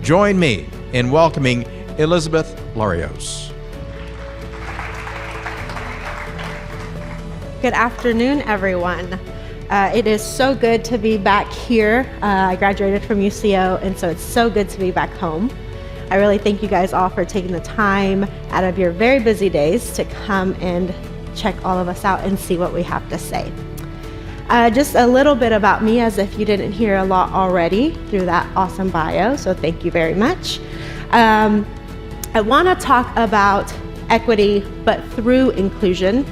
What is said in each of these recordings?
Join me in welcoming Elizabeth Larios. Good afternoon, everyone. It is so good to be back here. I graduated from UCO, and so it's so good to be back home. I really thank you guys all for taking the time out of your very busy days to come and check all of us out and see what we have to say. Just a little bit about me, as if you didn't hear a lot already through that awesome bio, so thank you very much. I want to talk about equity, but through inclusion,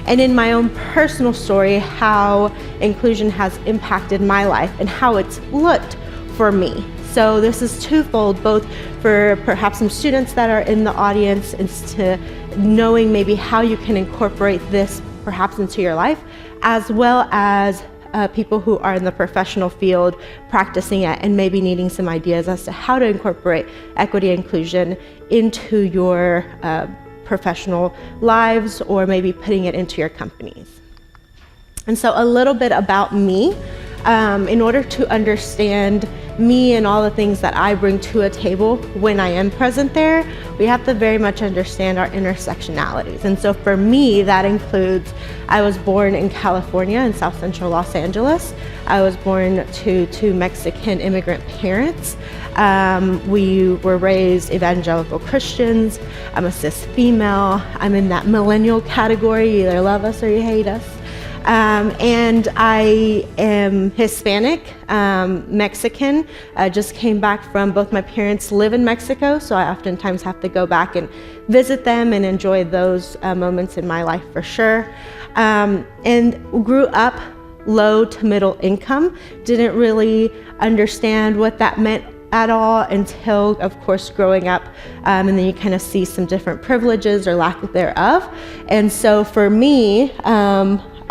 and in my own personal story, how inclusion has impacted my life and how it's looked for me. So this is twofold, both for perhaps some students that are in the audience and to knowing maybe how you can incorporate this perhaps into your life, as well as people who are in the professional field practicing it and maybe needing some ideas as to how to incorporate equity and inclusion into your professional lives, or maybe putting it into your companies. And so a little bit about me. In order to understand me and all the things that I bring to a table when I am present there, we have to very much understand our intersectionalities. And so for me, that includes, I was born in California in South Central Los Angeles. I was born to two Mexican immigrant parents. We were raised evangelical Christians. I'm a cis female. I'm in that millennial category. You either love us or you hate us. And I am Hispanic, Mexican. I just came back from, both my parents live in Mexico, so I oftentimes have to go back and visit them and enjoy those moments in my life for sure. And grew up low to middle income, didn't really understand what that meant at all until, of course, growing up, and then you kind of see some different privileges or lack thereof. And so for me,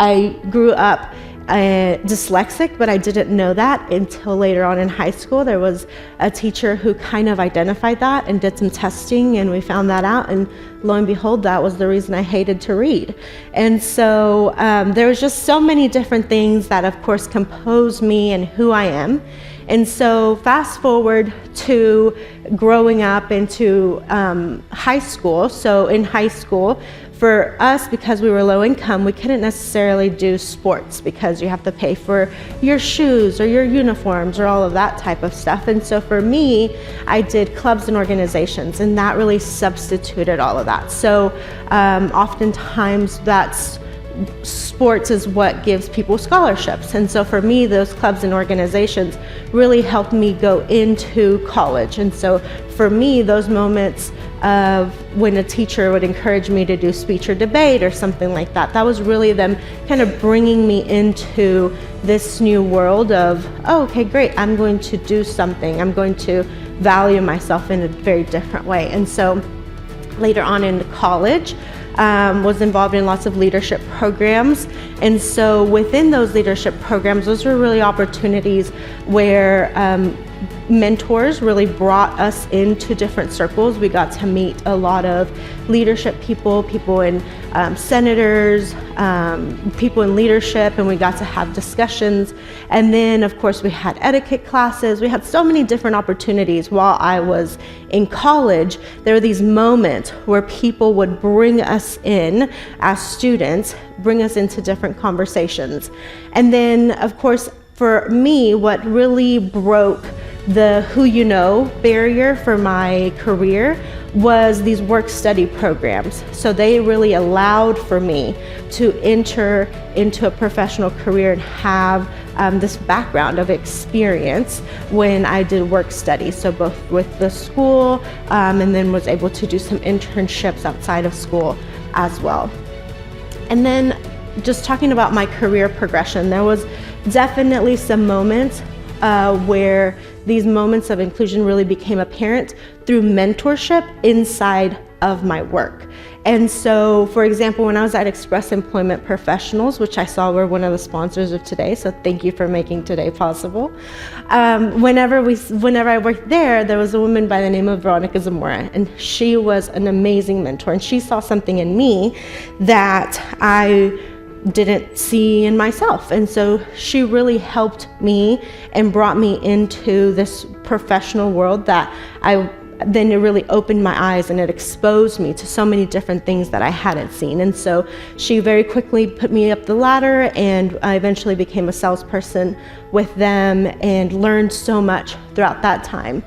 I grew up dyslexic, but I didn't know that until later on in high school. There was a teacher who kind of identified that and did some testing, and we found that out, and lo and behold, that was the reason I hated to read. And so there was just so many different things that, of course, compose me and who I am. And so fast forward to growing up into high school. So in high school, for us, because we were low income, we couldn't necessarily do sports because you have to pay for your shoes or your uniforms or all of that type of stuff. And so for me, I did clubs and organizations, and that really substituted all of that. So oftentimes sports is what gives people scholarships. And so for me, those clubs and organizations really helped me go into college. And so for me, those moments of when a teacher would encourage me to do speech or debate or something like that, that was really them kind of bringing me into this new world of, oh, okay, great, I'm going to do something. I'm going to value myself in a very different way. And so later on in college, was involved in lots of leadership programs. And so within those leadership programs, those were really opportunities where mentors really brought us into different circles. We got to meet a lot of leadership people in senators, people in leadership, and we got to have discussions. And then, of course, we had etiquette classes. We had so many different opportunities while I was in college. There were these moments where people would bring us in as students, bring us into different conversations. And then, of course, for me, what really broke the who you know barrier for my career was these work-study programs. So they really allowed for me to enter into a professional career and have this background of experience when I did work study. So both with the school and then was able to do some internships outside of school as well. And then just talking about my career progression, there was definitely some moments where these moments of inclusion really became apparent through mentorship inside of my work. And so, for example, when I was at Express Employment Professionals, which I saw were one of the sponsors of today, so thank you for making today possible. Whenever I worked there, there was a woman by the name of Veronica Zamora, and she was an amazing mentor, and she saw something in me that I didn't see in myself. And so she really helped me and brought me into this professional world that then it really opened my eyes, and it exposed me to so many different things that I hadn't seen. And so she very quickly put me up the ladder, and I eventually became a salesperson with them and learned so much throughout that time.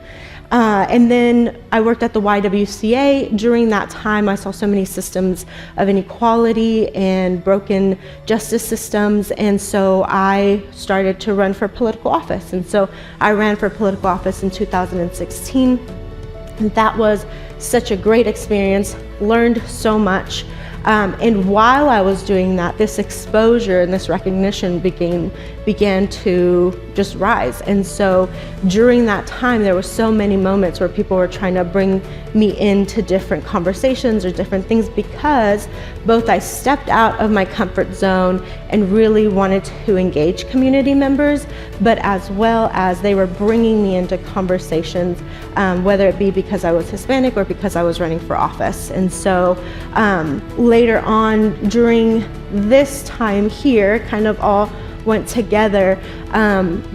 And then I worked at the YWCA. During that time, I saw so many systems of inequality and broken justice systems, and so I started to run for political office. And so I ran for political office in 2016. And that was such a great experience, learned so much. And while I was doing that, this exposure and this recognition began to just rise. And so during that time, there were so many moments where people were trying to bring me into different conversations or different things, because both I stepped out of my comfort zone and really wanted to engage community members, but as well as they were bringing me into conversations, whether it be because I was Hispanic or because I was running for office. And so later on during this time here, kind of all went together,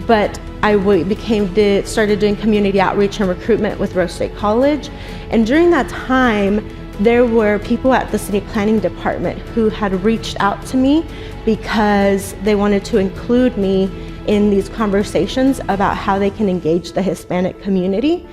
but I started doing community outreach and recruitment with Rose State College. And during that time, there were people at the city planning department who had reached out to me because they wanted to include me in these conversations about how they can engage the Hispanic community.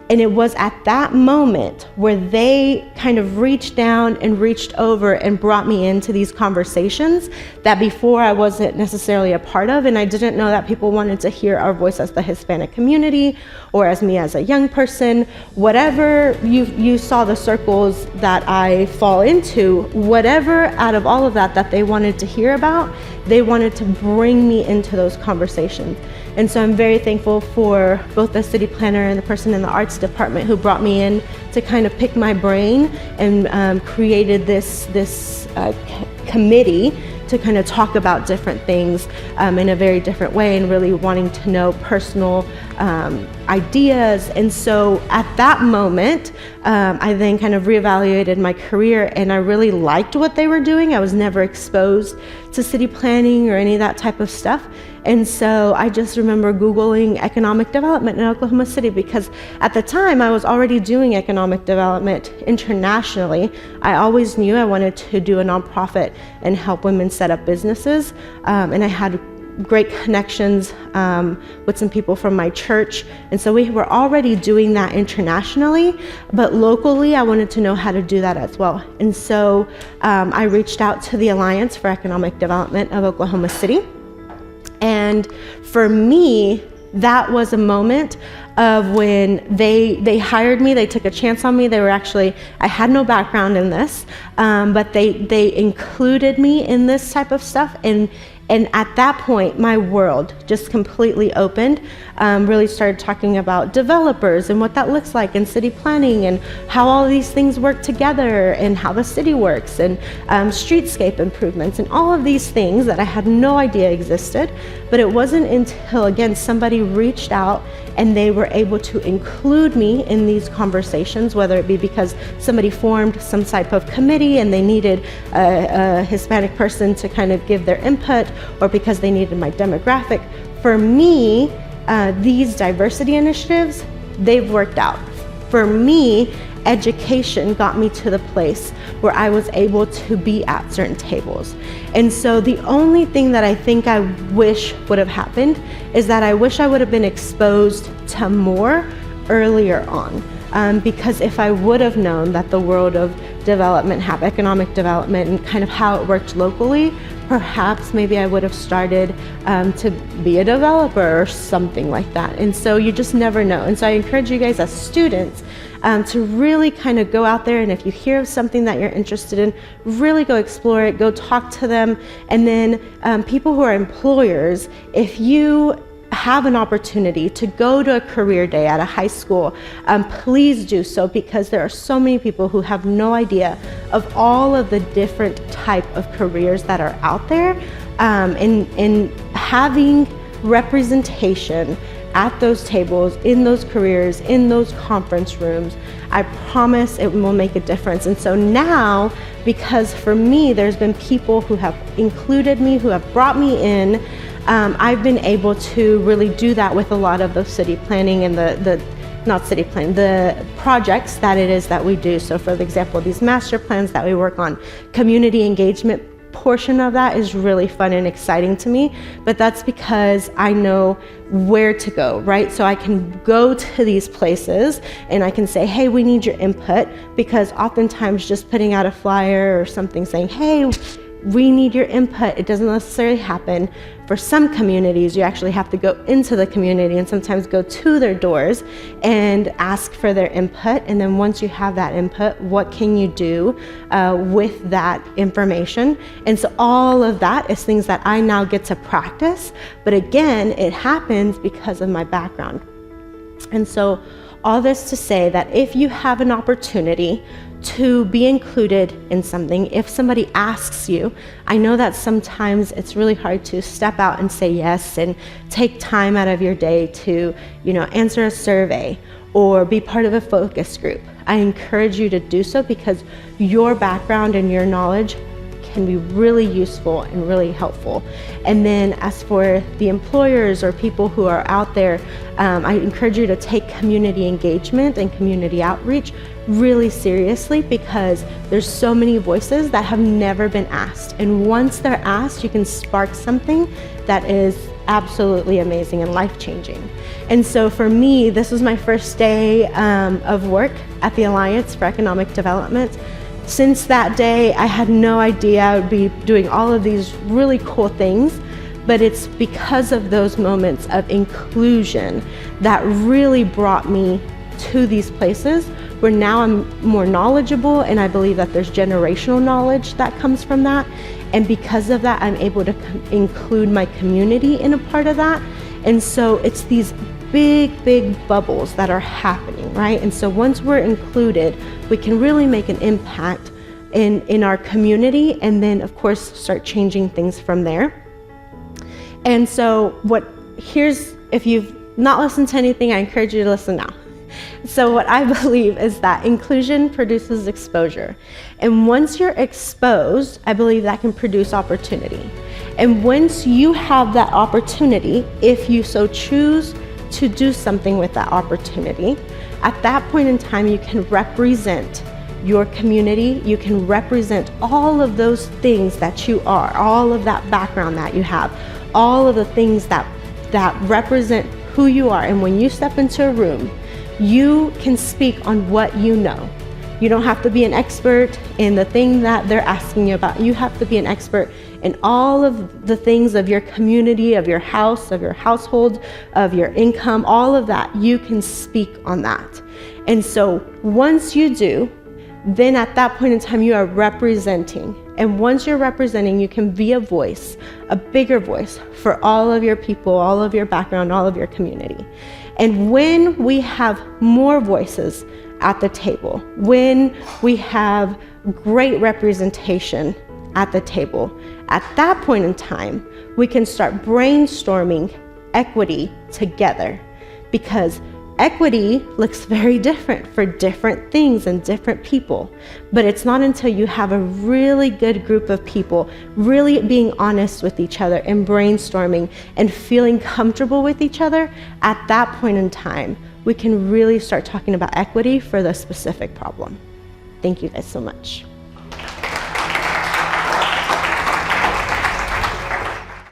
And it was at that moment where they kind of reached down and reached over and brought me into these conversations that before I wasn't necessarily a part of. And I didn't know that people wanted to hear our voice as the Hispanic community or as me as a young person. Whatever you saw the circles that I fall into, whatever out of all of that they wanted to hear about, they wanted to bring me into those conversations. And so I'm very thankful for both the city planner and the person in the arts department who brought me in to kind of pick my brain and created this committee to kind of talk about different things in a very different way, and really wanting to know personal ideas. And so at that moment, I then kind of reevaluated my career, and I really liked what they were doing. I was never exposed to city planning or any of that type of stuff. And so I just remember Googling economic development in Oklahoma City, because at the time I was already doing economic development internationally. I always knew I wanted to do a nonprofit and help women set up businesses. And I had great connections with some people from my church. And so we were already doing that internationally, but locally I wanted to know how to do that as well. And so I reached out to the Alliance for Economic Development of Oklahoma City. And for me, that was a moment of when they hired me. They took a chance on me. I had no background in this, but they included me in this type of stuff. And at that point, my world just completely opened. Really started talking about developers and what that looks like in city planning, and how all of these things work together, and how the city works, and streetscape improvements, and all of these things that I had no idea existed. But it wasn't until, again, somebody reached out and they were able to include me in these conversations, whether it be because somebody formed some type of committee and they needed a Hispanic person to kind of give their input, or because they needed my demographic. For me, these diversity initiatives, they've worked out. For me, education got me to the place where I was able to be at certain tables. And so the only thing that I think I wish would have happened is that I wish I would have been exposed to more earlier on. Because if I would have known that the world of development, economic development, and kind of how it worked locally, perhaps maybe I would have started to be a developer or something like that. And so you just never know. And so I encourage you guys as students to really kind of go out there, and if you hear of something that you're interested in, really go explore it, go talk to them. And then people who are employers, if you have an opportunity to go to a career day at a high school, please do so, because there are so many people who have no idea of all of the different type of careers that are out there. And having representation at those tables, in those careers, in those conference rooms, I promise it will make a difference. And so now, because for me, there's been people who have included me, who have brought me in, I've been able to really do that with a lot of the city planning and the projects that it is that we do. So for example, these master plans that we work on, community engagement portion of that is really fun and exciting to me, but that's because I know where to go, right? So I can go to these places and I can say, hey, we need your input, because oftentimes just putting out a flyer or something saying, hey, we need your input, it doesn't necessarily happen. For some communities, you actually have to go into the community and sometimes go to their doors and ask for their input. And then once you have that input, what can you do with that information? And so all of that is things that I now get to practice. But again, it happens because of my background. And so all this to say that if you have an opportunity to be included in something, if somebody asks you, I know that sometimes it's really hard to step out and say yes and take time out of your day to, answer a survey or be part of a focus group. I encourage you to do so, because your background and your knowledge can be really useful and really helpful. And then as for the employers or people who are out there, I encourage you to take community engagement and community outreach really seriously, because there's so many voices that have never been asked. And once they're asked, you can spark something that is absolutely amazing and life-changing. And so for me, this was my first day of work at the Alliance for Economic Development. Since that day, I had no idea I would be doing all of these really cool things, but it's because of those moments of inclusion that really brought me to these places where now I'm more knowledgeable, and I believe that there's generational knowledge that comes from that. And because of that, I'm able to include my community in a part of that. And so it's these big bubbles that are happening, right? And so once we're included, we can really make an impact in our community, and then of course start changing things from there. And so if you've not listened to anything, I encourage you to listen now. So what I believe is that inclusion produces exposure. And once you're exposed, I believe that can produce opportunity. And once you have that opportunity, if you so choose to do something with that opportunity, at that point in time, you can represent your community, you can represent all of those things that you are, all of that background that you have, all of the things that represent who you are. And when you step into a room, you can speak on what you know. You don't have to be an expert in the thing that they're asking you about. You have to be an expert in all of the things of your community, of your house, of your household, of your income, all of that. You can speak on that. And so once you do, then at that point in time, you are representing. And once you're representing, you can be a voice, a bigger voice for all of your people, all of your background, all of your community. And when we have more voices at the table, when we have great representation at the table, at that point in time, we can start brainstorming equity together, because equity looks very different for different things and different people. But it's not until you have a really good group of people really being honest with each other and brainstorming and feeling comfortable with each other, at that point in time, we can really start talking about equity for the specific problem. Thank you guys so much.